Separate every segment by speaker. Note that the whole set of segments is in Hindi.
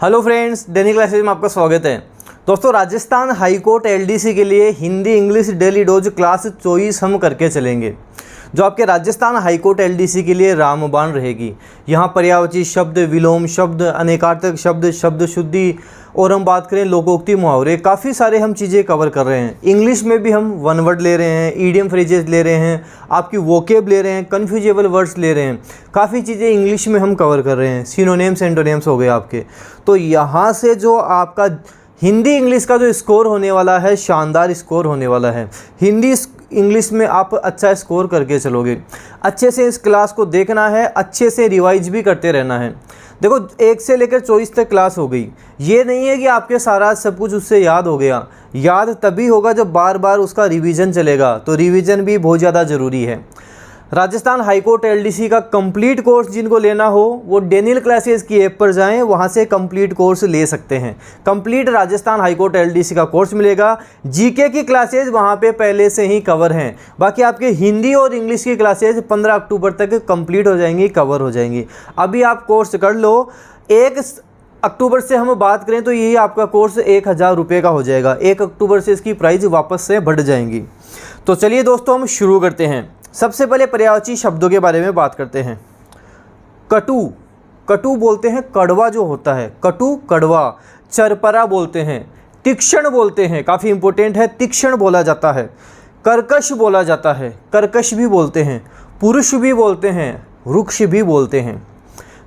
Speaker 1: हेलो फ्रेंड्स, दैनिक क्लासेज में आपका स्वागत है। दोस्तों, राजस्थान हाई कोर्ट एलडीसी के लिए Hindi English daily dose class 24 हम करके चलेंगे, जो आपके राजस्थान हाई कोर्ट एलडीसी के लिए रामबाण रहेगी। यहाँ पर्यायवाची शब्द, विलोम शब्द, अनेकार्थक शब्द, शब्द शुद्धि और हम बात करें लोकोक्ति, मुहावरे, काफ़ी सारे हम चीज़ें कवर कर रहे हैं। इंग्लिश में भी हम वन वर्ड ले रहे हैं, ईडियम फ्रेजेस ले रहे हैं, आपकी वोकेब ले रहे हैं, कन्फ्यूजेबल वर्ड्स ले रहे हैं। काफ़ी चीज़ें इंग्लिश में हम कवर कर रहे हैं। सिनोनिम्स एंटोनिम्स हो गए आपके। तो यहाँ से जो आपका हिंदी इंग्लिश का जो स्कोर होने वाला है, शानदार स्कोर होने वाला है। हिंदी इंग्लिश में आप अच्छा स्कोर करके चलोगे। अच्छे से इस क्लास को देखना है, अच्छे से रिवाइज भी करते रहना है। देखो, 1 से लेकर 24 तक क्लास हो गई। ये नहीं है कि आपके सारा सब कुछ उससे याद हो गया। याद तभी होगा जब बार बार उसका रिवीजन चलेगा। तो रिवीजन भी बहुत ज़्यादा ज़रूरी है। राजस्थान हाई कोर्ट एलडीसी का कंप्लीट कोर्स जिनको लेना हो वो डेनियल क्लासेस की ऐप पर जाएं, वहां से कंप्लीट कोर्स ले सकते हैं। Complete Rajasthan high court LDC का कोर्स मिलेगा। जीके की क्लासेस वहां पे पहले से ही कवर हैं। बाकी आपके हिंदी और इंग्लिश की क्लासेस 15 अक्टूबर तक कंप्लीट हो जाएंगी, कवर हो जाएंगी। अभी आप कोर्स कर लो। 1 अक्टूबर से हम बात करें तो यही आपका कोर्स 1000 रुपये का हो जाएगा। 1 अक्टूबर से इसकी प्राइस वापस से बढ़ जाएंगी। तो चलिए दोस्तों, हम शुरू करते हैं। सबसे पहले पर्यायवाची शब्दों के बारे में बात करते हैं। कटु, कटु बोलते हैं कड़वा जो होता है, कटु कड़वा। चरपरा बोलते हैं, तीक्ष्ण बोलते हैं, काफ़ी इंपॉर्टेंट है, तीक्ष्ण बोला जाता है। कर्कश बोला जाता है, कर्कश भी बोलते हैं। पुरुष भी बोलते हैं, रुक्ष भी बोलते हैं।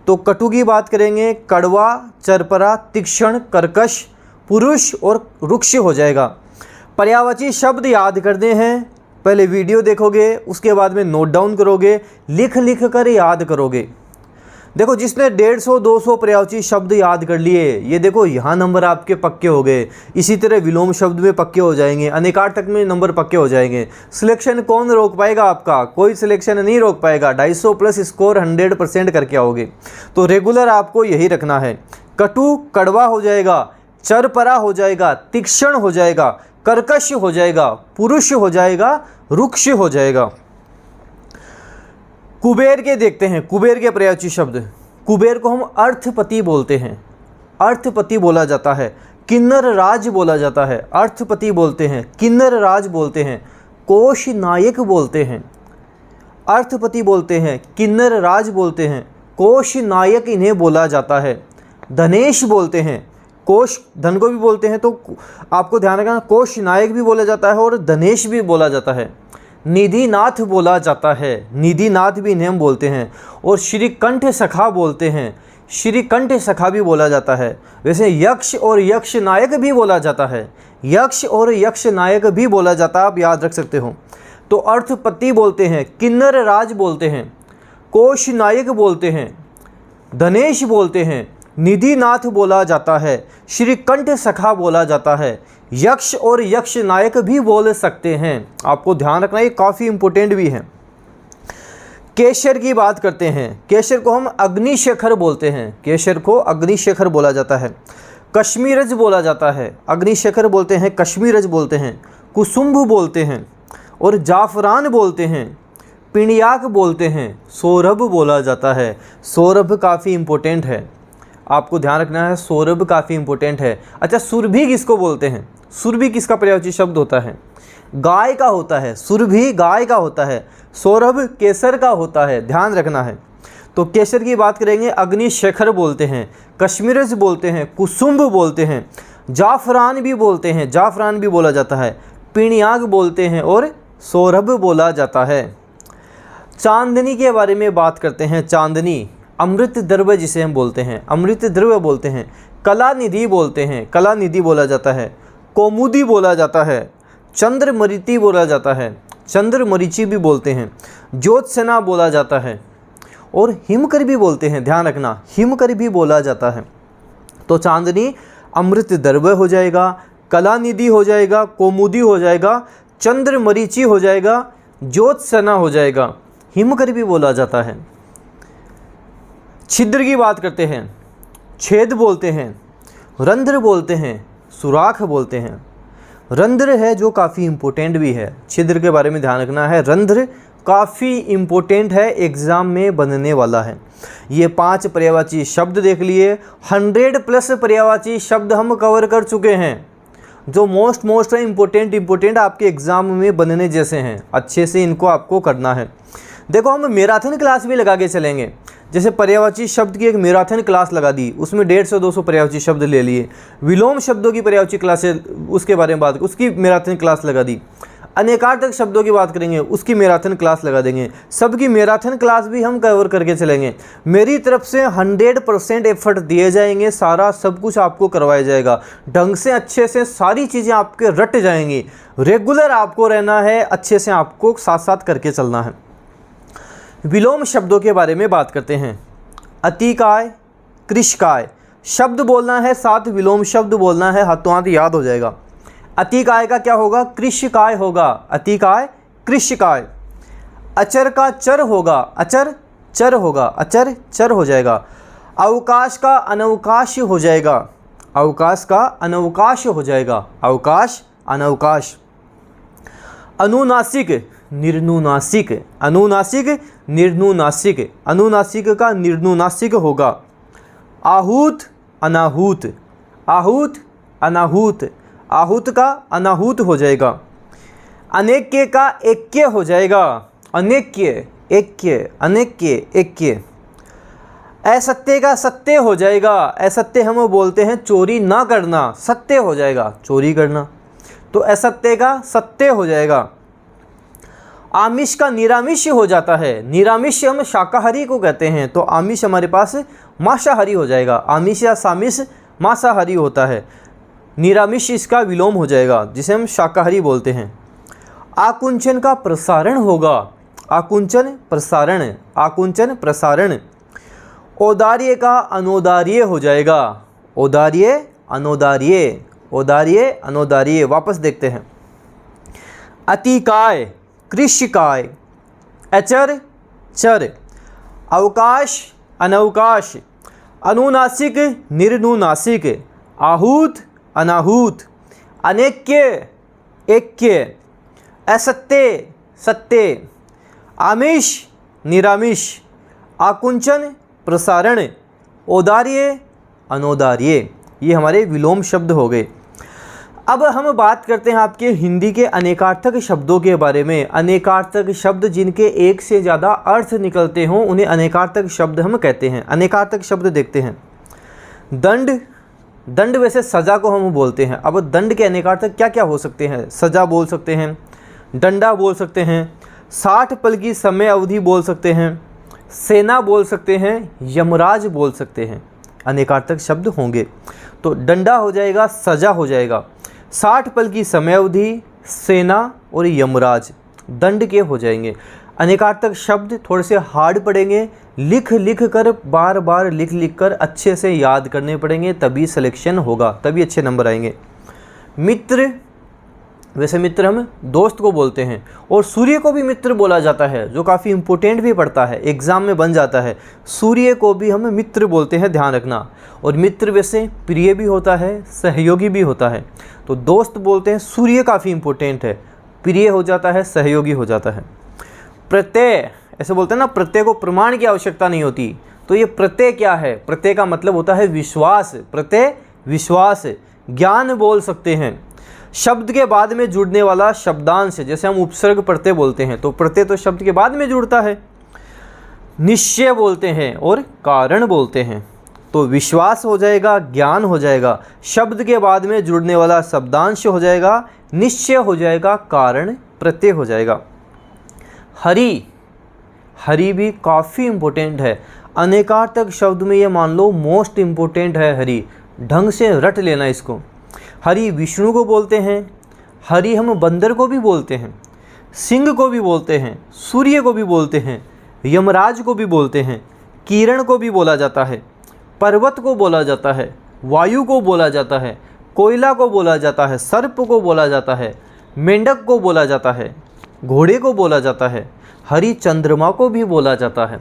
Speaker 1: तो कटु की बात करेंगे, कड़वा, चरपरा, तीक्ष्ण, कर्कश, पुरुष और रुक्ष हो जाएगा। पर्यायवाची शब्द याद करने हैं। पहले वीडियो देखोगे, उसके बाद में नोट डाउन करोगे, लिख लिख कर याद करोगे। देखो, जिसने 150-200 पर्यायवाची शब्द याद कर लिए, ये देखो यहाँ नंबर आपके पक्के हो गए। इसी तरह विलोम शब्द में पक्के हो जाएंगे, अनेकार्थक में नंबर पक्के हो जाएंगे। सिलेक्शन कौन रोक पाएगा आपका? कोई सिलेक्शन नहीं रोक पाएगा। 250 प्लस स्कोर 100% करके आओगे। तो रेगुलर आपको यही रखना है। कटु कड़वा हो जाएगा, चरपरा हो जाएगा, तीक्ष्ण हो जाएगा, कर्कश हो जाएगा, पुरुष हो जाएगा, रुक्ष हो जाएगा। कुबेर के देखते हैं, कुबेर के पर्यायवाची शब्द। कुबेर को हम अर्थपति बोलते हैं, अर्थपति बोला जाता है। किन्नर राज बोला जाता है, अर्थपति बोलते हैं, किन्नर राज बोलते हैं, कोष नायक बोलते हैं। अर्थपति बोलते हैं, किन्नर राज बोलते हैं, कोष नायक इन्हें बोला जाता है। धनेश बोलते हैं, कोष धन को भी बोलते हैं, तो आपको ध्यान रखना, कोष नायक भी बोला जाता है और धनेश भी बोला जाता है। निधिनाथ बोला जाता है, निधिनाथ भी इन्हें हम बोलते हैं। और श्रीकंठ सखा बोलते हैं, श्रीकंठ सखा भी बोला जाता है। वैसे यक्ष और यक्ष नायक भी बोला जाता है, यक्ष और यक्ष नायक भी बोला जाता है, आप याद रख सकते हो। तो अर्थपति बोलते हैं, किन्नर राज बोलते हैं, कोष नायक बोलते हैं, धनेश बोलते हैं, निधिनाथ बोला जाता है, श्रीकंठ सखा बोला जाता है, यक्ष और यक्ष नायक भी बोल सकते हैं। आपको ध्यान रखना, ये काफ़ी इंपॉर्टेंट भी है। केशर की बात करते हैं। केशर को हम अग्निशेखर बोलते हैं, केशर को अग्निशेखर बोला जाता है। कश्मीरज बोला जाता है, अग्निशेखर बोलते हैं, कश्मीरज बोलते हैं, कुसुम्भ बोलते हैं और जाफरान बोलते हैं, पिणियाक बोलते हैं, सौरभ बोला जाता है। सौरभ काफ़ी इंपॉर्टेंट है, आपको ध्यान रखना है, सौरभ काफ़ी इंपॉर्टेंट है। अच्छा, सुरभि किसको बोलते हैं? सुरभि किसका पर्यायवाची शब्द होता है? गाय का होता है, सुरभि गाय का होता है, सौरभ केसर का होता है, ध्यान रखना है। तो केसर की बात करेंगे, अग्निशेखर बोलते हैं, कश्मीरज बोलते हैं, कुसुम्भ बोलते हैं, जाफरान भी बोलते हैं, जाफरान भी बोला जाता है, पिणियाग बोलते हैं और सौरभ बोला जाता है। चांदनी के बारे में बात करते हैं। चांदनी अमृत द्रव्य जिसे हम बोलते हैं, अमृत द्रव्य बोलते हैं। कलानिधि बोलते हैं, कलानिधि बोला जाता है। कौमुदी बोला जाता है, चंद्रमरीति बोला जाता है, चंद्रमरीचि भी बोलते हैं, ज्योत्सना बोला जाता है और हिमकर भी बोलते हैं। ध्यान रखना, हिमकर भी बोला जाता है। तो चांदनी अमृत द्रव्य हो जाएगा, कलानिधि हो जाएगा, कौमुदी हो जाएगा, चंद्रमरीचि हो जाएगा, ज्योत्सना हो जाएगा, हिमकर भी बोला जाता है। छिद्र की बात करते हैं। छेद बोलते हैं, रंध्र बोलते हैं, सुराख बोलते हैं। रंध्र है जो काफ़ी इंपॉर्टेंट भी है, छिद्र के बारे में ध्यान रखना है। रंध्र काफ़ी इम्पोर्टेंट है, एग्ज़ाम में बनने वाला है। ये 5 पर्यायवाची शब्द देख लिए, 100+ पर्यायवाची शब्द हम कवर कर चुके हैं जो मोस्ट इम्पोर्टेंट आपके एग्ज़ाम में बनने जैसे हैं। अच्छे से इनको आपको करना है। देखो हम मैराथन क्लास भी लगा के चलेंगे। जैसे पर्यायवाची शब्द की एक मैराथन क्लास लगा दी, उसमें 150-200 पर्यायवाची शब्द ले लिए। विलोम शब्दों की पर्यायवाची क्लास है, उसके बारे में बात, उसकी मैराथन क्लास लगा दी। अनेकार्थक शब्दों की बात करेंगे, उसकी मैराथन क्लास लगा देंगे। सबकी मैराथन क्लास भी हम कवर करके चलेंगे। मेरी तरफ से 100% एफर्ट दिए जाएंगे, सारा सब कुछ आपको करवाया जाएगा। ढंग से अच्छे से सारी चीज़ें आपके रट जाएंगी। रेगुलर आपको रहना है, अच्छे से आपको साथ साथ करके चलना है। विलोम शब्दों के बारे में बात करते हैं। अतिकाय, कृशकाय शब्द बोलना है, साथ विलोम शब्द बोलना है, हाथों हाथ याद हो जाएगा। अतिकाय का क्या होगा? कृशकाय होगा। अतिकाय, कृशकाय। अचर का चर होगा, अचर चर होगा, अचर चर हो जाएगा। अवकाश का अनवकाश हो जाएगा, अवकाश का अनवकाश हो जाएगा, अवकाश अनवकाश। अनुनासिक, निर्नुनासिक, अनुनासिक, निर्नुनासिक, अनुनासिक का निर्नुनासिक होगा। आहूत, अनाहूत, आहूत, अनाहूत, आहूत का अनाहूत हो जाएगा। अनेक्य का एक्य हो जाएगा, अनेक्य, एक्य, अनेक्य, एक्य। असत्य का सत्य हो जाएगा। असत्य हम बोलते हैं चोरी ना करना, सत्य हो जाएगा चोरी करना, तो असत्य का सत्य हो जाएगा। आमिष का निरामिष हो जाता है। निरामिष हम शाकाहारी को कहते हैं, तो आमिष हमारे पास मांसाहारी हो जाएगा। आमिष या सामिष मांसाहारी होता है, निरामिष इसका विलोम हो जाएगा, जिसे हम शाकाहारी बोलते हैं। आकुंचन का प्रसारण होगा, आकुंचन प्रसारण, आकुंचन प्रसारण। औदार्य का अनौदार्य हो जाएगा, औदार्य अनौदार्य, औदार्य अनौदार्य। वापस देखते हैं। अतिकाय, कृशकाय, अचर चर, अवकाश अनवकाश, अनुनासिक निर्नुनासिक, आहूत अनाहूत, अनेक्य एक्य, असत्य सत्य, आमिष निरामिष, आकुंचन प्रसारण, औदार्य अनौदार्य। ये हमारे विलोम शब्द हो गए। अब हम बात करते हैं आपके हिंदी के अनेकार्थक शब्दों के बारे में। अनेकार्थक शब्द जिनके एक से ज़्यादा अर्थ निकलते हों उन्हें अनेकार्थक शब्द हम कहते हैं। अनेकार्थक शब्द देखते हैं। दंड, दंड वैसे सज़ा को हम बोलते हैं। अब दंड के अनेकार्थक क्या क्या हो सकते हैं? सज़ा बोल सकते हैं, डंडा बोल सकते हैं, 60 पल की समय अवधि बोल सकते हैं, सेना बोल सकते हैं, यमराज बोल सकते हैं। अनेकार्थक शब्द होंगे तो डंडा हो जाएगा, सज़ा हो जाएगा, 60 पल की समय अवधि, सेना और यमराज दंड के हो जाएंगे। अनेकार्थक शब्द थोड़े से हार्ड पड़ेंगे, लिख लिख कर बार बार लिख लिख कर अच्छे से याद करने पड़ेंगे, तभी सिलेक्शन होगा, तभी अच्छे नंबर आएंगे। मित्र, वैसे मित्र हम दोस्त को बोलते हैं, और सूर्य को भी मित्र बोला जाता है, जो काफ़ी इम्पोर्टेंट भी पड़ता है, एग्ज़ाम में बन जाता है। सूर्य को भी हम मित्र बोलते हैं, ध्यान रखना। और मित्र वैसे प्रिय भी होता है, सहयोगी भी होता है। तो दोस्त बोलते हैं, सूर्य काफ़ी इम्पोर्टेंट है, प्रिय हो जाता है, सहयोगी हो जाता है। प्रत्यय, ऐसे बोलते हैं ना, प्रत्यय को प्रमाण की आवश्यकता नहीं होती, तो ये प्रत्यय क्या है? प्रत्यय का मतलब होता है विश्वास, प्रत्यय विश्वास। ज्ञान बोल सकते हैं। शब्द के बाद में जुड़ने वाला शब्दांश, जैसे हम उपसर्ग प्रत्यय बोलते हैं, तो प्रत्यय तो शब्द के बाद में जुड़ता है। निश्चय बोलते हैं और कारण बोलते हैं, तो विश्वास हो जाएगा, ज्ञान हो जाएगा, शब्द के बाद में जुड़ने वाला शब्दांश हो जाएगा, निश्चय हो जाएगा, कारण प्रत्यय हो जाएगा। हरि, हरि भी काफ़ी इम्पोर्टेंट है। अनेकार्थक शब्द में ये मान लो मोस्ट इम्पोर्टेंट है हरि, ढंग से रट लेना इसको। हरि विष्णु को बोलते हैं, हरि हम बंदर को भी बोलते हैं, सिंह को भी बोलते हैं, सूर्य को भी बोलते हैं, यमराज को भी बोलते हैं, किरण को भी बोला जाता है, पर्वत को बोला जाता है, वायु को बोला जाता है, कोयला को बोला जाता है, सर्प को बोला जाता है, मेंढक को बोला जाता है, घोड़े को बोला जाता है, हरि चंद्रमा को भी बोला जाता है।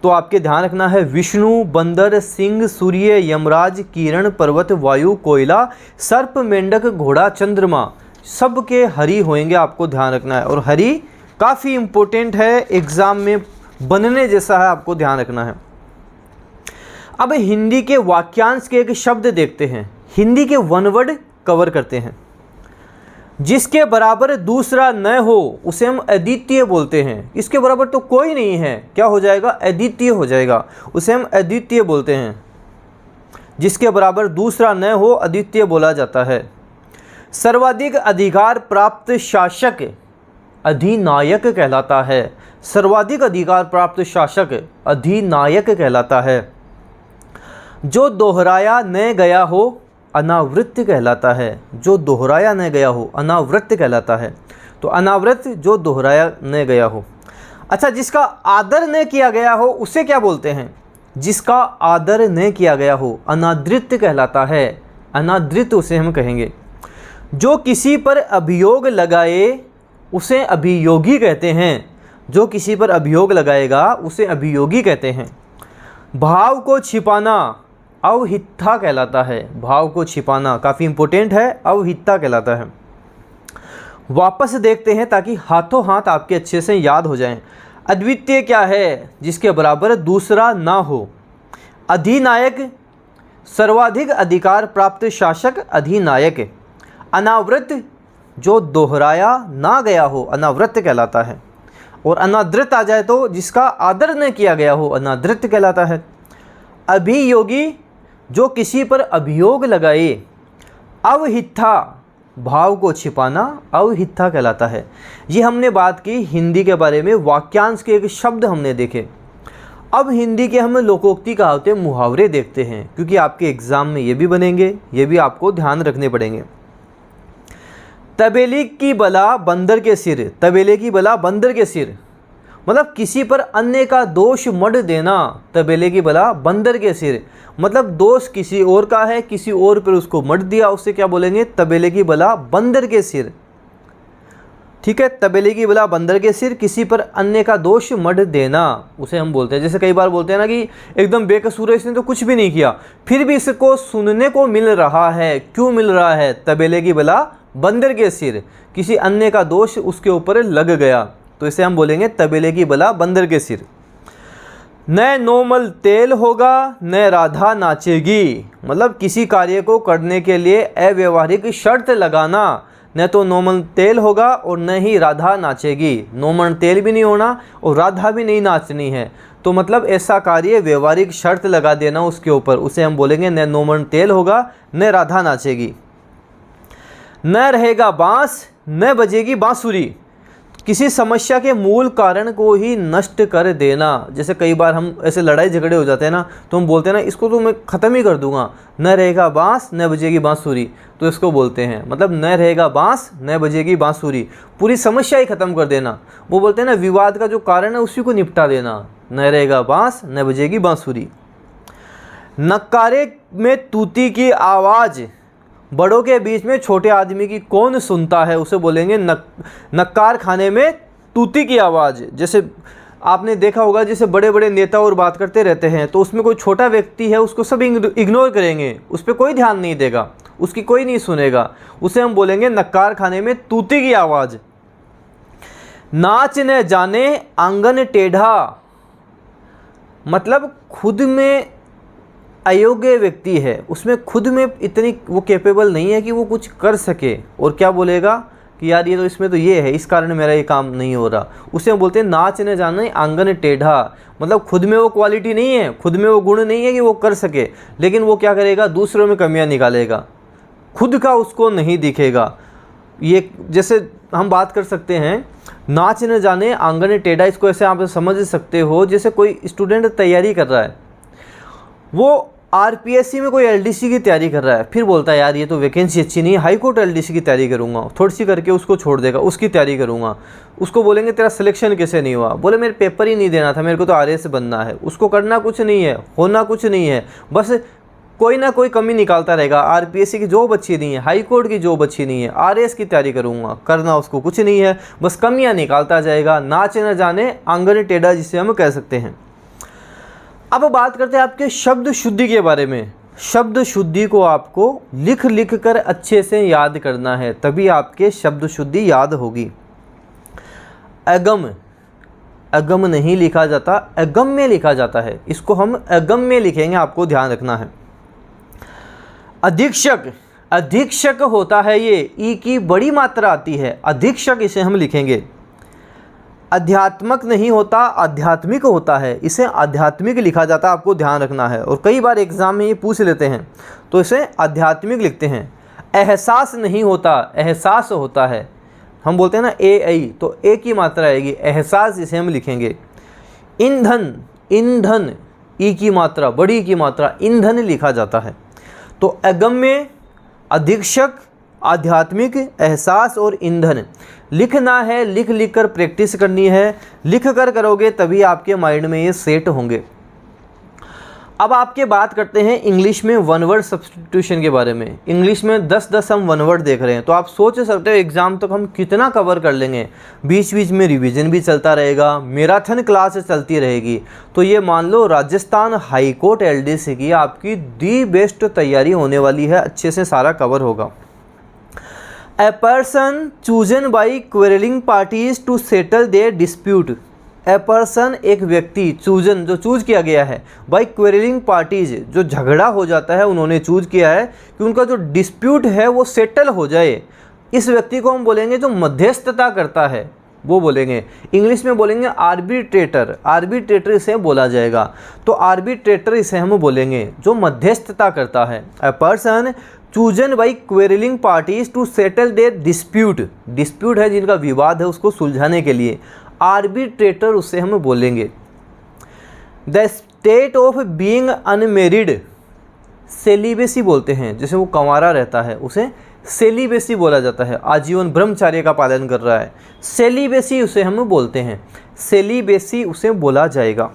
Speaker 1: तो आपके ध्यान रखना है, विष्णु, बंदर, सिंह, सूर्य, यमराज, किरण, पर्वत, वायु, कोयला, सर्प, मेंढक, घोड़ा, चंद्रमा, सब के हरि होंगे, आपको ध्यान रखना है। और हरि काफ़ी इम्पोर्टेंट है, एग्ज़ाम में बनने जैसा है, आपको ध्यान रखना है। अब हिंदी के वाक्यांश के एक शब्द देखते हैं, हिंदी के वन वर्ड कवर करते हैं। जिसके बराबर दूसरा न हो उसे हम अद्वितीय बोलते हैं। इसके बराबर तो कोई नहीं है, क्या हो जाएगा? अद्वितीय हो जाएगा, उसे हम अद्वितीय बोलते हैं। जिसके बराबर दूसरा न हो अद्वितीय बोला जाता है। सर्वाधिक अधिकार प्राप्त शासक अधिनायक कहलाता है। सर्वाधिक अधिकार प्राप्त शासक अधिनायक कहलाता है। जो दोहराया न गया हो अनावृत्त कहलाता है। जो दोहराया न गया हो अनावृत्त कहलाता है। तो अनावृत्त जो दोहराया न गया हो। अच्छा, जिसका आदर न किया गया हो उसे क्या बोलते हैं? जिसका आदर न किया गया हो अनादृत कहलाता है। अनादृत उसे हम कहेंगे। जो किसी पर अभियोग लगाए उसे अभियोगी कहते हैं। जो किसी पर अभियोग लगाएगा उसे अभियोगी कहते हैं। भाव को छिपाना अवहिता कहलाता है। भाव को छिपाना काफ़ी इंपॉर्टेंट है, अवहिता कहलाता है। वापस देखते हैं ताकि हाथों हाथ आपके अच्छे से याद हो जाएं। अद्वितीय क्या है? जिसके बराबर दूसरा ना हो। अधिनायक सर्वाधिक अधिकार प्राप्त शासक अधिनायक। अनावृत जो दोहराया ना गया हो अनावृत कहलाता है। और अनादृत आ जाए तो जिसका आदर न किया गया हो अनादृत कहलाता है। अभियोगी जो किसी पर अभियोग लगाए। अवहिता भाव को छिपाना अवहिता कहलाता है। ये हमने बात की हिंदी के बारे में, वाक्यांश के एक शब्द हमने देखे। अब हिंदी के हम लोकोक्ति कहावतें मुहावरे देखते हैं, क्योंकि आपके एग्ज़ाम में ये भी बनेंगे, ये भी आपको ध्यान रखने पड़ेंगे। तबेले की बला बंदर के सिर। तबेले की बला बंदर के सिर मतलब किसी पर अन्य का दोष मढ़ देना। तबेले की बला बंदर के सिर मतलब दोष किसी और का है, किसी और पर उसको मढ़ दिया, उससे क्या बोलेंगे? तबेले की बला बंदर के सिर। ठीक है, तबेले की बला बंदर के सिर, किसी पर अन्य का दोष मढ़ देना उसे हम बोलते हैं। जैसे कई बार बोलते हैं ना कि एकदम बेकसूर है, इसने तो कुछ भी नहीं किया, फिर भी इसको सुनने को मिल रहा है। क्यों मिल रहा है? तबेले की बला बंदर के सिर, किसी अन्य का दोष उसके ऊपर लग गया, तो इसे हम बोलेंगे तबेले की बला बंदर के सिर। न नोमल तेल होगा न राधा नाचेगी मतलब किसी कार्य को करने के लिए अव्यवहारिक शर्त लगाना। न तो नोमल तेल होगा और न ही राधा नाचेगी। नोमल तेल भी नहीं होना और राधा भी नहीं नाचनी है, तो मतलब ऐसा कार्य व्यवहारिक शर्त लगा देना उसके ऊपर, उसे हम बोलेंगे न नोमल तेल होगा न राधा नाचेगी। न रहेगा बांस न बजेगी बांसुरी किसी समस्या के मूल कारण को ही नष्ट कर देना। जैसे कई बार हम ऐसे लड़ाई झगड़े हो जाते हैं ना, तो हम बोलते हैं ना इसको तो मैं ख़त्म ही कर दूंगा। न रहेगा बांस न बजेगी बांसुरी, तो इसको बोलते हैं मतलब न रहेगा बांस न बजेगी बांसुरी, पूरी समस्या ही ख़त्म कर देना। वो बोलते हैं ना विवाद का जो कारण है उसी को निपटा देना। न रहेगा बांस न बजेगी बांसुरी। नक्कारे में तूती की आवाज़ बड़ों के बीच में छोटे आदमी की कौन सुनता है, उसे बोलेंगे नक्कार खाने में तूती की आवाज़। जैसे आपने देखा होगा, जैसे बड़े बड़े नेता और बात करते रहते हैं तो उसमें कोई छोटा व्यक्ति है उसको सब इग्नोर करेंगे, उस पर कोई ध्यान नहीं देगा, उसकी कोई नहीं सुनेगा, उसे हम बोलेंगे नक्कार खाने में तूती की आवाज़। नाच न जाने आंगन टेढ़ा मतलब खुद में अयोग्य व्यक्ति है, उसमें खुद में इतनी वो कैपेबल नहीं है कि वो कुछ कर सके, और क्या बोलेगा कि यार ये तो इसमें तो ये है, इस कारण मेरा ये काम नहीं हो रहा, उसे हम बोलते हैं नाच न जाने आंगन टेढ़ा। मतलब खुद में वो क्वालिटी नहीं है, खुद में वो गुण नहीं है कि वो कर सके, लेकिन वो क्या करेगा? दूसरों में कमियां निकालेगा, खुद का उसको नहीं दिखेगा। ये जैसे हम बात कर सकते हैं नाच न जाने आंगन टेढ़ा, इसको ऐसे आप समझ सकते हो जैसे कोई स्टूडेंट तैयारी कर रहा है, वो आरपीएससी में कोई एलडीसी की तैयारी कर रहा है, फिर बोलता है यार ये तो वैकेंसी अच्छी नहीं है, हाई कोर्ट एलडीसी की तैयारी करूंगा, थोड़ी सी करके उसको छोड़ देगा, उसकी तैयारी करूंगा। उसको बोलेंगे तेरा सिलेक्शन कैसे नहीं हुआ? बोले मेरे पेपर ही नहीं देना था, मेरे को तो आरएएस बनना है। उसको करना कुछ नहीं है, होना कुछ नहीं है, बस कोई ना कोई कमी निकालता रहेगा। आरपीएससी की जॉब अच्छी नहीं है, हाई कोर्ट की जॉब अच्छी नहीं है, आरएएस की तैयारी करूँगा, करना उसको कुछ नहीं है, बस कमियाँ निकालता जाएगा। नाच न जाने आंगन टेढ़ा जिसे हम कह सकते हैं। अब बात करते हैं आपके शब्द शुद्धि के बारे में। शब्द शुद्धि को आपको लिख लिख कर अच्छे से याद करना है, तभी आपके शब्द शुद्धि याद होगी। अगम, अगम नहीं लिखा जाता, अगम्य लिखा जाता है, इसको हम अगम्य लिखेंगे, आपको ध्यान रखना है। अधीक्षक, अधीक्षक होता है ये, ई की बड़ी मात्रा आती है, अधीक्षक इसे हम लिखेंगे। अध्यात्मक नहीं होता, आध्यात्मिक होता है, इसे आध्यात्मिक लिखा जाता है, आपको ध्यान रखना है। और कई बार एग्जाम में ये पूछ लेते हैं तो इसे आध्यात्मिक लिखते हैं। एहसास नहीं होता, एहसास होता है, हम बोलते हैं ना ए आई, तो ए की मात्रा आएगी, एहसास इसे हम लिखेंगे। ईंधन, ईंधन ई की मात्रा, बड़ी की मात्रा, ईंधन लिखा जाता है। तो अगम्य, अधीक्षक, आध्यात्मिक, एहसास और ईंधन लिखना है, लिख लिख कर प्रैक्टिस करनी है, लिख कर करोगे तभी आपके माइंड में ये सेट होंगे। अब आपके बात करते हैं इंग्लिश में वन वर्ड सब्स्टिट्यूशन के बारे में। इंग्लिश में 10 हम वन वर्ड देख रहे हैं, तो आप सोच सकते हो एग्ज़ाम तक हम कितना कवर कर लेंगे। बीच बीच में रिवीजन भी चलता रहेगा, मैराथन क्लास चलती रहेगी, तो ये मान लो राजस्थान हाई कोर्ट एलडीसी की आपकी दी बेस्ट तैयारी होने वाली है, अच्छे से सारा कवर होगा। A person chosen by quarreling parties to settle their dispute. A person एक व्यक्ति, चूजन जो चूज किया गया है, बाई क्वेरलिंग पार्टीज जो झगड़ा हो जाता है, उन्होंने चूज किया है कि उनका जो डिस्प्यूट है वो सेटल हो जाए। इस व्यक्ति को हम बोलेंगे जो मध्यस्थता करता है, वो बोलेंगे, इंग्लिश में बोलेंगे आर्बिट्रेटर, आर्बिट्रेटर इसे बोला जाएगा। तो आर्बिट्रेटर इसे हम बोलेंगे जो मध्यस्थता करता है। A person chosen by quarreling parties to settle their dispute, dispute है जिनका विवाद है उसको सुलझाने के लिए, आर्बिट्रेटर उसे हम बोलेंगे। The state of being unmarried, celibacy बोलते हैं, जैसे वो कंवारा रहता है उसे सेलिबेसी बोला जाता है, आजीवन ब्रह्मचर्य का पालन कर रहा है, सेलिबेसी उसे हम बोलते हैं, सेलिबेसी उसे बोला जाएगा।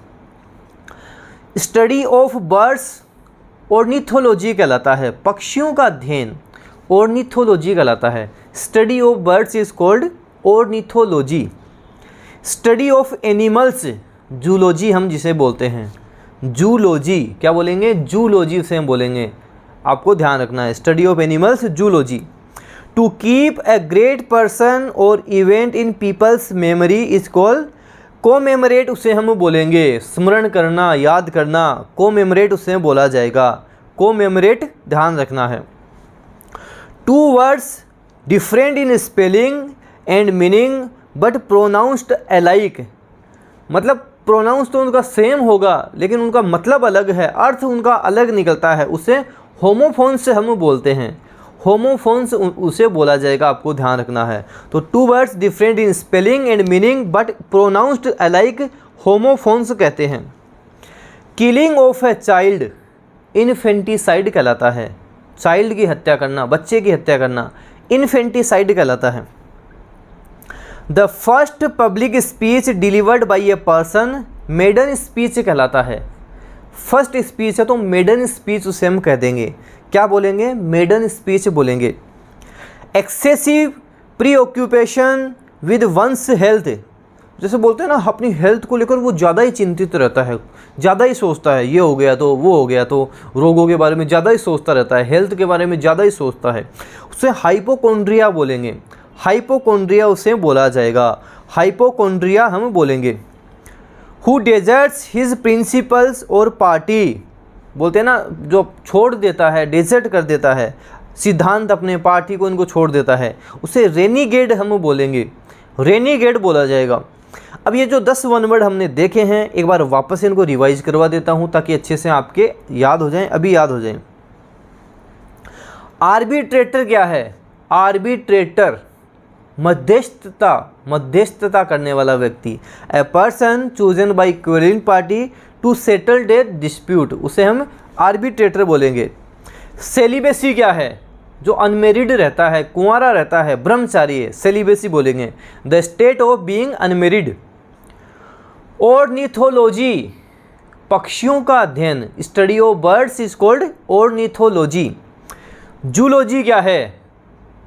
Speaker 1: स्टडी ऑफ बर्ड्स ऑर्निथोलॉजी कहलाता है, पक्षियों का अध्ययन ऑर्निथोलॉजी कहलाता है। Study of birds is called ornithology. Study of animals zoology हम जिसे बोलते हैं, जूलॉजी क्या बोलेंगे, जूलॉजी से हम बोलेंगे, आपको ध्यान रखना है। Study of animals zoology. To keep a great person और event in people's memory is called commemorate, उसे हम बोलेंगे स्मरण करना, याद करना, कोमेमोरेट उसे बोला जाएगा, कोमेमोरेट ध्यान रखना है। Two words different in spelling and meaning but pronounced alike, मतलब प्रोनाउंस तो उनका सेम होगा लेकिन उनका मतलब अलग है, अर्थ उनका अलग निकलता है, उसे होमोफोन्स से हम बोलते हैं, होमोफोन्स उसे बोला जाएगा, आपको ध्यान रखना है। तो two words different in spelling and meaning but pronounced alike, homophones कहते हैं। Killing of a child infanticide कहलाता है, चाइल्ड की हत्या करना, बच्चे की हत्या करना इन्फेंटिसाइड कहलाता है। The first public speech delivered by a person maiden speech कहलाता है। फर्स्ट स्पीच है तो मेडन स्पीच उसे हम कह देंगे, क्या बोलेंगे, मेडन स्पीच बोलेंगे। Excessive preoccupation with one's health, जैसे बोलते हैं ना अपनी हेल्थ को लेकर वो ज़्यादा ही चिंतित रहता है, ज़्यादा ही सोचता है, ये हो गया तो वो हो गया, तो रोगों के बारे में ज़्यादा ही सोचता रहता है, हेल्थ के बारे में ज़्यादा ही सोचता है, उसे हाइपोकोंड्रिया बोलेंगे, हाइपोकोंड्रिया उसे बोला जाएगा, हाइपोकोंड्रिया हम बोलेंगे। हु डेजर्ट्स हिज प्रिंसिपल्स और पार्टी, बोलते हैं ना जो छोड़ देता है, डेजर्ट कर देता है, सिद्धांत अपने पार्टी को इनको छोड़ देता है, उसे रेनीगेड हम बोलेंगे, रेनीगेड बोला जाएगा। अब ये जो 10 वन वर्ड हमने देखे हैं, एक बार वापस इनको रिवाइज करवा देता हूँ ताकि अच्छे से आपके याद हो जाएं, अभी याद हो जाएं। आर्बिट्रेटर क्या है, आर्बिट्रेटर मध्यस्थता, मध्यस्थता करने वाला व्यक्ति। A person chosen by quarreling party to settle their dispute, उसे हम आर्बिट्रेटर बोलेंगे। सेलिबेसी क्या है, जो अनमेरिड रहता है, कुंवारा रहता है, ब्रह्मचारी, सेलिबेसी बोलेंगे। The state of being unmarried. Ornithology पक्षियों का अध्ययन, study of birds is called ornithology. Zoology क्या है,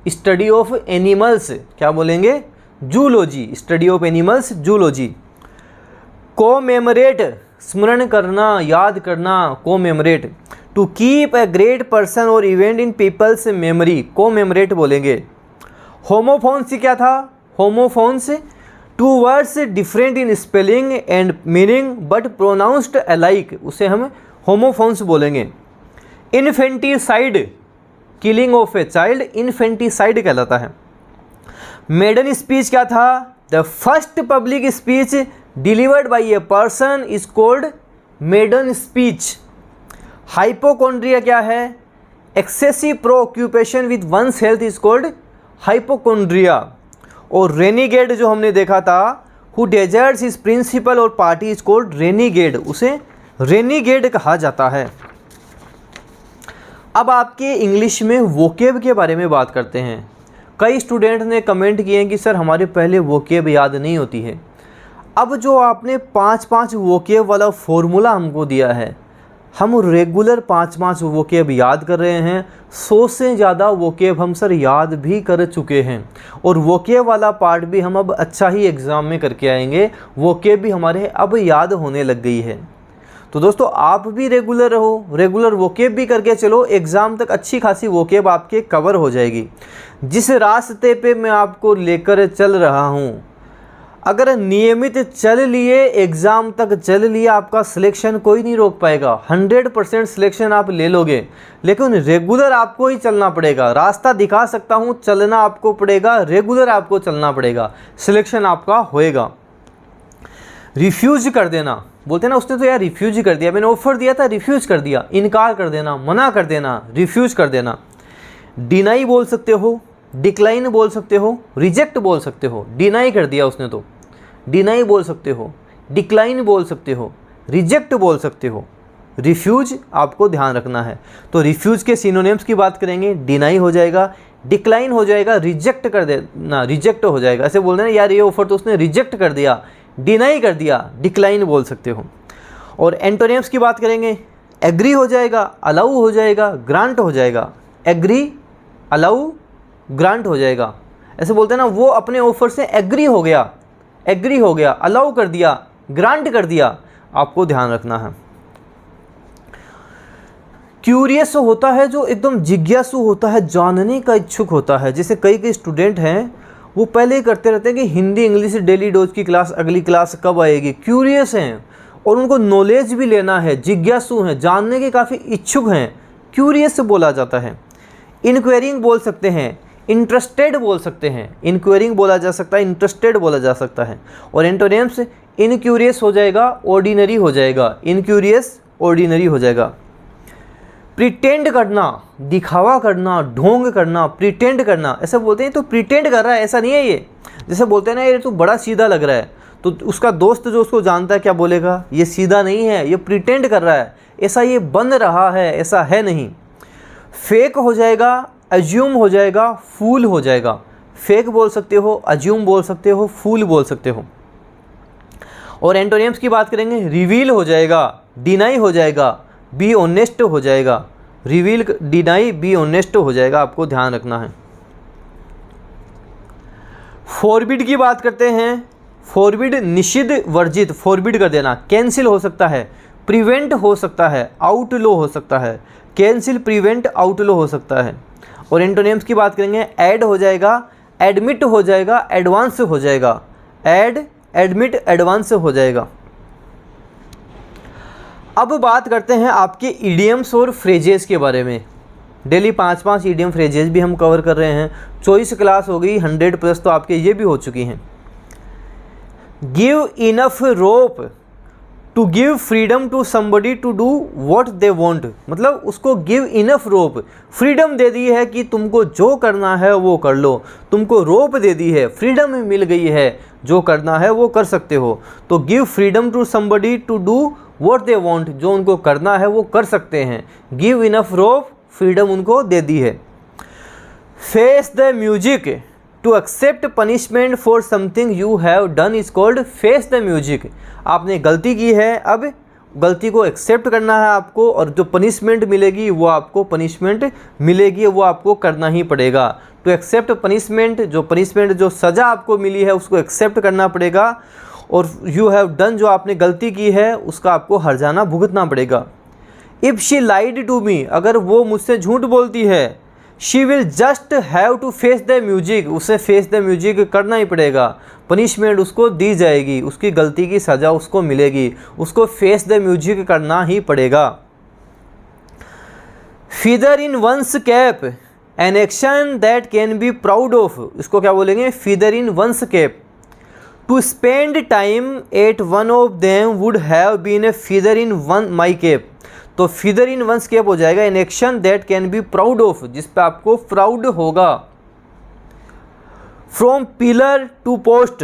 Speaker 1: स्टडी ऑफ एनिमल्स, क्या बोलेंगे, zoology, study of animals zoology. Commemorate स्मरण करना, याद करना, commemorate. To keep a great person और event in people's memory, commemorate बोलेंगे। होमोफोन्स क्या था, homophones two words different in spelling and meaning but pronounced alike, उसे हम होमोफोन्स बोलेंगे। Infanticide, killing of a child, infanticide कहलाता है। मेडन स्पीच क्या था? The first public speech delivered by a person is called maiden speech. Hypochondria क्या है? Excessive preoccupation with one's health is called hypochondria. और रेनीगेड जो हमने देखा था, हु डेजर्ट्स हिज प्रिंसिपल और पार्टी इज कॉल्ड रेनीगेड, उसे रेनीगेड कहा जाता है। अब आपके इंग्लिश में वोकेब के बारे में बात करते हैं। कई स्टूडेंट ने कमेंट किए हैं कि सर हमारे पहले वोकेब याद नहीं होती है। अब जो आपने 5-5 वोकेब वाला फॉर्मूला हमको दिया है, हम रेगुलर 5-5 वोकेब याद कर रहे हैं। 100 से ज़्यादा वोकेब हम सर याद भी कर चुके हैं, और वोकेब वाला पार्ट भी हम अब अच्छा ही एग्ज़ाम में करके आएंगे। वोकेब भी हमारे अब याद होने लग गई है। तो दोस्तों आप भी रेगुलर रहो, रेगुलर वोकेब भी करके चलो, एग्ज़ाम तक अच्छी खासी वोकेब आपके कवर हो जाएगी। जिस रास्ते पे मैं आपको लेकर चल रहा हूँ, अगर नियमित चल लिए, एग्ज़ाम तक चल लिए, आपका सिलेक्शन कोई नहीं रोक पाएगा। 100% सिलेक्शन आप ले लोगे, लेकिन रेगुलर आपको ही चलना पड़ेगा। रास्ता दिखा सकता हूँ, चलना आपको पड़ेगा, रेगुलर आपको चलना पड़ेगा, सिलेक्शन आपका होएगा। रिफ्यूज कर देना, बोलते ना उसने तो यार रिफ्यूज कर दिया, मैंने ऑफर दिया था रिफ्यूज कर दिया, इनकार कर देना, मना कर देना, रिफ्यूज कर देना। डिनाई बोल सकते हो, डिक्लाइन बोल सकते हो, रिजेक्ट बोल सकते हो। डिनाई कर दिया उसने तो डिनाई बोल सकते हो, डिक्लाइन बोल सकते हो, रिजेक्ट बोल सकते हो। रिफ्यूज आपको ध्यान रखना है। तो रिफ्यूज के सिनोनिम्स की बात करेंगे, डिनाई हो जाएगा, डिक्लाइन हो जाएगा, रिजेक्ट कर देना, रिजेक्ट हो जाएगा। ऐसे बोल देना यार ये ऑफर तो उसने रिजेक्ट कर दिया, डिनाई कर दिया, डिक्लाइन बोल सकते हो। और एंटोनिम्स की बात करेंगे, एग्री हो जाएगा, अलाउ हो जाएगा, ग्रांट हो जाएगा। एग्री, अलाउ, ग्रांट हो जाएगा। ऐसे बोलते हैं ना वो अपने ऑफर से एग्री हो गया, एग्री हो गया, अलाउ कर दिया, ग्रांट कर दिया, आपको ध्यान रखना है। क्यूरियस होता है जो एकदम जिज्ञासु होता है, जानने का इच्छुक होता है। जैसे कई स्टूडेंट हैं वो पहले ही करते रहते हैं कि हिंदी इंग्लिश डेली डोज की क्लास, अगली क्लास कब आएगी। क्यूरियस हैं और उनको नॉलेज भी लेना है, जिज्ञासु हैं, जानने के काफ़ी इच्छुक हैं, क्यूरियस बोला जाता है। इंक्वायरिंग बोल सकते हैं, इंटरेस्टेड बोल सकते हैं। इंक्वायरिंग बोला जा सकता है, इंटरेस्टेड बोला जा सकता है। और एंटोनिम्स इनक्यूरियस हो जाएगा, ऑर्डिनरी हो जाएगा, इनक्यूरियस ऑर्डिनरी हो जाएगा। प्रिटेंड करना, दिखावा करना, ढोंग करना, प्रिटेंड करना। ऐसा बोलते हैं तो प्रिटेंड कर रहा है, ऐसा नहीं है ये। जैसे बोलते हैं ना ये तो बड़ा सीधा लग रहा है, तो उसका दोस्त जो उसको जानता है क्या बोलेगा, ये सीधा नहीं है, ये प्रिटेंड कर रहा है, ऐसा ये बन रहा है, ऐसा है नहीं। फेक हो जाएगा, अज्यूम हो जाएगा, फूल हो जाएगा। फेक बोल सकते हो, अज्यूम बोल सकते हो, फूल बोल सकते हो। और एंटोनिम्स की बात करेंगे, रिवील हो जाएगा, डिनाई हो जाएगा, बी ऑनेस्ट हो जाएगा। रिवील, डिनाई, बी ऑनेस्ट हो जाएगा, आपको ध्यान रखना है। फॉरबिड की बात करते हैं। फॉरबिड निषिद्ध, वर्जित, फॉरबिड कर देना। कैंसिल हो सकता है, प्रिवेंट हो सकता है, आउटलो हो सकता है। कैंसिल, प्रिवेंट, आउटलो हो सकता है। और एंटोनिम्स की बात करेंगे, ऐड हो जाएगा, एडमिट हो जाएगा, एडवांस हो जाएगा। ऐड, एडमिट, एडवांस हो जाएगा। अब बात करते हैं आपके इडियम्स और फ्रेजेस के बारे में। डेली 5-5 इडियम फ्रेजेस भी हम कवर कर रहे हैं। चॉइस क्लास हो गई 100+ तो आपके ये भी हो चुकी हैं। Give enough rope to give freedom to somebody to do what they want, मतलब उसको गिव इनफ रोप, फ्रीडम दे दी है कि तुमको जो करना है वो कर लो। तुमको रोप दे दी है, फ्रीडम मिल गई है, जो करना है वो कर सकते हो। तो give freedom to somebody to do what they want, जो उनको करना है वो कर सकते हैं। गिव इनफ रोप, फ्रीडम उनको दे दी है। Face the music to accept punishment for something you have done is called face the music. आपने गलती की है, अब गलती को एक्सेप्ट करना है आपको, और जो पनिशमेंट मिलेगी वो आपको पनिशमेंट मिलेगी, वो आपको करना ही पड़ेगा। टू एक्सेप्ट पनिशमेंट, जो पनिशमेंट, जो सज़ा आपको मिली है उसको एक्सेप्ट करना पड़ेगा। और यू हैव डन, जो आपने गलती की है उसका आपको हर्जाना भुगतना पड़ेगा। If she lied to me, अगर वो मुझसे झूठ बोलती है, she will just have to face the music, उसे फेस द म्यूजिक करना ही पड़ेगा, पनिशमेंट उसको दी जाएगी, उसकी गलती की सज़ा उसको मिलेगी, उसको फेस द म्यूजिक करना ही पड़ेगा। Feather in one's cap, an action that can be proud of, इसको क्या बोलेंगे, feather in one's cap. To spend time at one of them would have been a feather in one my cap, तो फीदर इन वंस कैप हो जाएगा an action that can be proud of, जिस पे आपको प्राउड होगा। From pillar to post,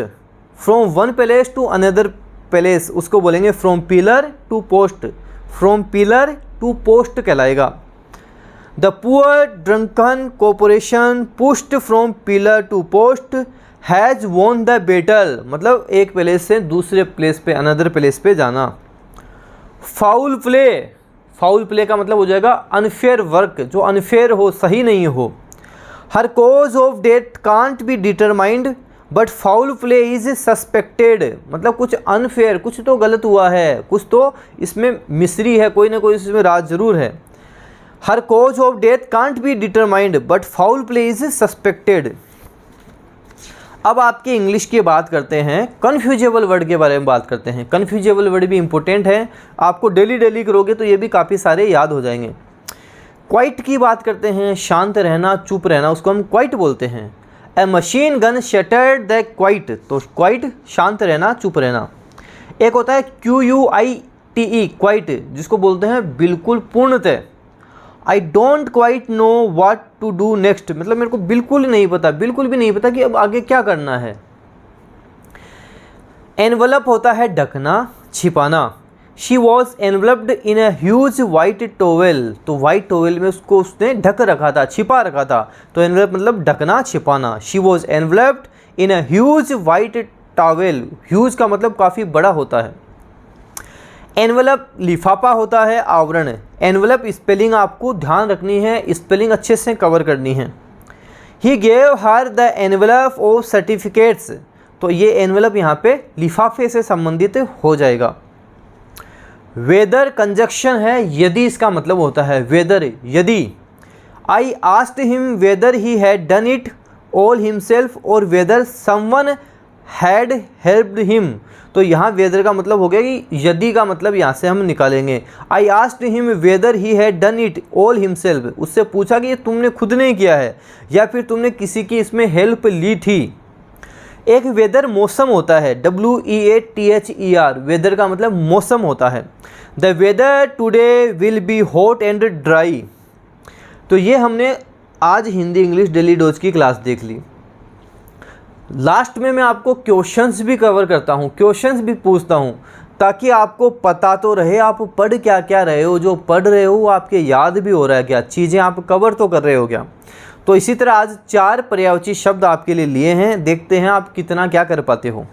Speaker 1: from one place to another place, उसको बोलेंगे from pillar to post, from pillar to post कहलाएगा। The poor drunken corporation pushed from pillar to post has won the battle, मतलब एक प्लेस से दूसरे प्लेस पे, अनदर प्लेस पे जाना। फाउल प्ले, फाउल प्ले का मतलब हो जाएगा अनफेयर वर्क, जो अनफेयर हो, सही नहीं हो। Her cause of death can't be determined but foul play is suspected, मतलब कुछ अनफेयर, कुछ तो गलत हुआ है, कुछ तो इसमें मिस्ट्री है, कोई ना कोई इसमें राज जरूर है। Her cause of death can't be determined but foul play is suspected. अब आपकी इंग्लिश की बात करते हैं, कन्फ्यूजेबल वर्ड के बारे में बात करते हैं। कन्फ्यूजेबल वर्ड भी इंपॉर्टेंट है, आपको डेली डेली करोगे तो ये भी काफ़ी सारे याद हो जाएंगे। क्वाइट की बात करते हैं, शांत रहना, चुप रहना, उसको हम क्वाइट बोलते हैं। A machine gun shattered the quiet, तो क्वाइट शांत रहना, चुप रहना। एक होता है QUITE क्वाइट, जिसको बोलते हैं बिल्कुल पूर्णतः। I don't quite know what to do next, मतलब मेरे को बिल्कुल नहीं पता, बिल्कुल भी नहीं पता कि अब आगे क्या करना है। एनवलप होता है ढकना, छिपाना। She was enveloped in a huge white towel, तो वाइट टोवेल में उसको उसने ढक रखा था, छिपा रखा था, तो एनवलप मतलब ढकना, छिपाना। She was enveloped in a huge white towel, huge का मतलब काफ़ी बड़ा होता है। एनवलप लिफाफा होता है, आवरण। एनवलप स्पेलिंग आपको ध्यान रखनी है, स्पेलिंग अच्छे से कवर करनी है। He gave her the envelope of certificates, तो ये एनवलप यहाँ पे लिफाफे से संबंधित हो जाएगा। वेदर कंजक्शन है, यदि इसका मतलब होता है वेदर, यदि। I asked him whether he had done it all himself और whether someone had helped him, तो यहाँ वेदर का मतलब हो गया कि यदि का मतलब यहाँ से हम निकालेंगे। आई asked him whether he had done it all himself, उससे पूछा कि ये तुमने खुद नहीं किया है या फिर तुमने किसी की इसमें हेल्प ली थी। एक वेदर मौसम होता है, WEATHER, वेदर का मतलब मौसम होता है। The weather today will be hot and dry, तो ये हमने आज हिंदी इंग्लिश डेली डोज की क्लास देख ली। लास्ट में मैं आपको क्वेश्चंस भी कवर करता हूँ, क्वेश्चंस भी पूछता हूँ, ताकि आपको पता तो रहे आप पढ़ क्या क्या रहे हो, जो पढ़ रहे हो वो आपके याद भी हो रहा है क्या, चीज़ें आप कवर तो कर रहे हो क्या। तो इसी तरह आज 4 पर्यायवाची शब्द आपके लिए लिए हैं, देखते हैं आप कितना क्या कर पाते हो।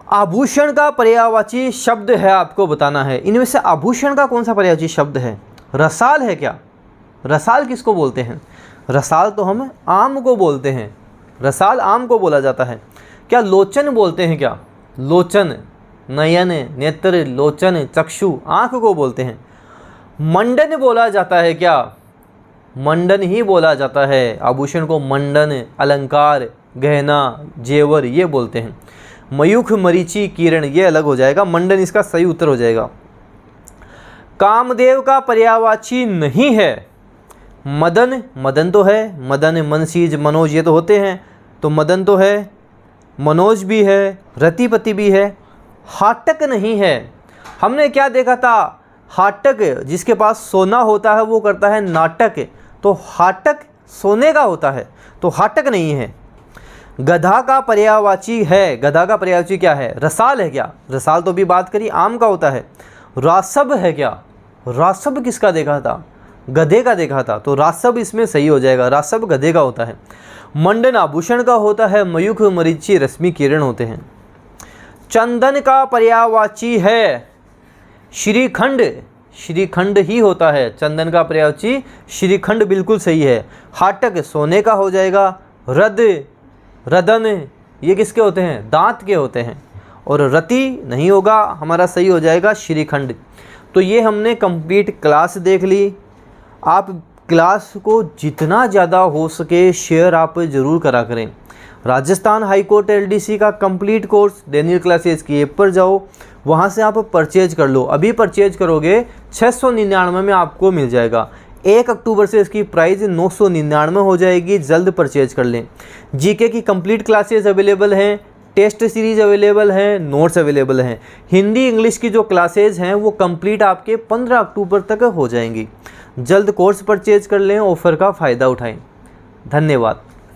Speaker 1: आभूषण का पर्यायवाची शब्द है, आपको बताना है। इनमें से आभूषण का कौन सा पर्यायवाची शब्द है? रसाल है क्या? रसाल किसको बोलते हैं? रसाल तो हम आम को बोलते हैं, रसाल आम को बोला जाता है। क्या लोचन बोलते हैं? क्या लोचन, नयन, नेत्र, लोचन, चक्षु, आँख को बोलते हैं। मंडन बोला जाता है क्या? मंडन ही बोला जाता है, आभूषण को मंडन, अलंकार, गहना, जेवर ये बोलते हैं। मयूख, मरीचि, किरण ये अलग हो जाएगा, मंडन इसका सही उत्तर हो जाएगा। कामदेव का पर्यायवाची नहीं है। मदन, मदन तो है, मदन, मनसीज, मनोज ये तो होते हैं, तो मदन तो है, मनोज भी है, रतिपति भी है। हाटक नहीं है। हमने क्या देखा था? हाटक जिसके पास सोना होता है वो करता है नाटक, तो हाटक सोने का होता है, तो हाटक नहीं है। गधा का पर्यायवाची है, गधा का पर्यायवाची क्या है? रसाल है क्या? रसाल तो भी बात करी, आम का होता है। रासब है क्या? रासब किसका देखा था? गधे का देखा था, तो रासब इसमें सही हो जाएगा, रासब गधे का होता है। मंडन आभूषण का होता है, मयूख, मरीचि, रश्मि, किरण होते हैं। चंदन का पर्यायवाची है श्रीखंड, श्रीखंड ही होता है चंदन का पर्यायवाची, श्रीखंड बिल्कुल सही है। हाटक सोने का हो जाएगा। रद, रदन ये किसके होते हैं? दांत के होते हैं। और रति नहीं होगा, हमारा सही हो जाएगा श्रीखंड। तो ये हमने कंप्लीट क्लास देख ली। आप क्लास को जितना ज़्यादा हो सके शेयर आप ज़रूर करा करें। राजस्थान हाई कोर्ट एलडीसी का कंप्लीट कोर्स डेनियल क्लासेस की ऐप पर जाओ, वहाँ से आप परचेज कर लो। अभी परचेज करोगे 699 में आपको मिल जाएगा। 1 अक्टूबर से इसकी प्राइस 999 हो जाएगी। जल्द परचेज कर लें। जीके की कंप्लीट क्लासेस अवेलेबल हैं, टेस्ट सीरीज अवेलेबल हैं, नोट्स अवेलेबल हैं। हिंदी इंग्लिश की जो क्लासेस हैं वो कंप्लीट आपके 15 अक्टूबर तक हो जाएंगी। जल्द कोर्स परचेज कर लें, ऑफ़र का फ़ायदा उठाएं। धन्यवाद।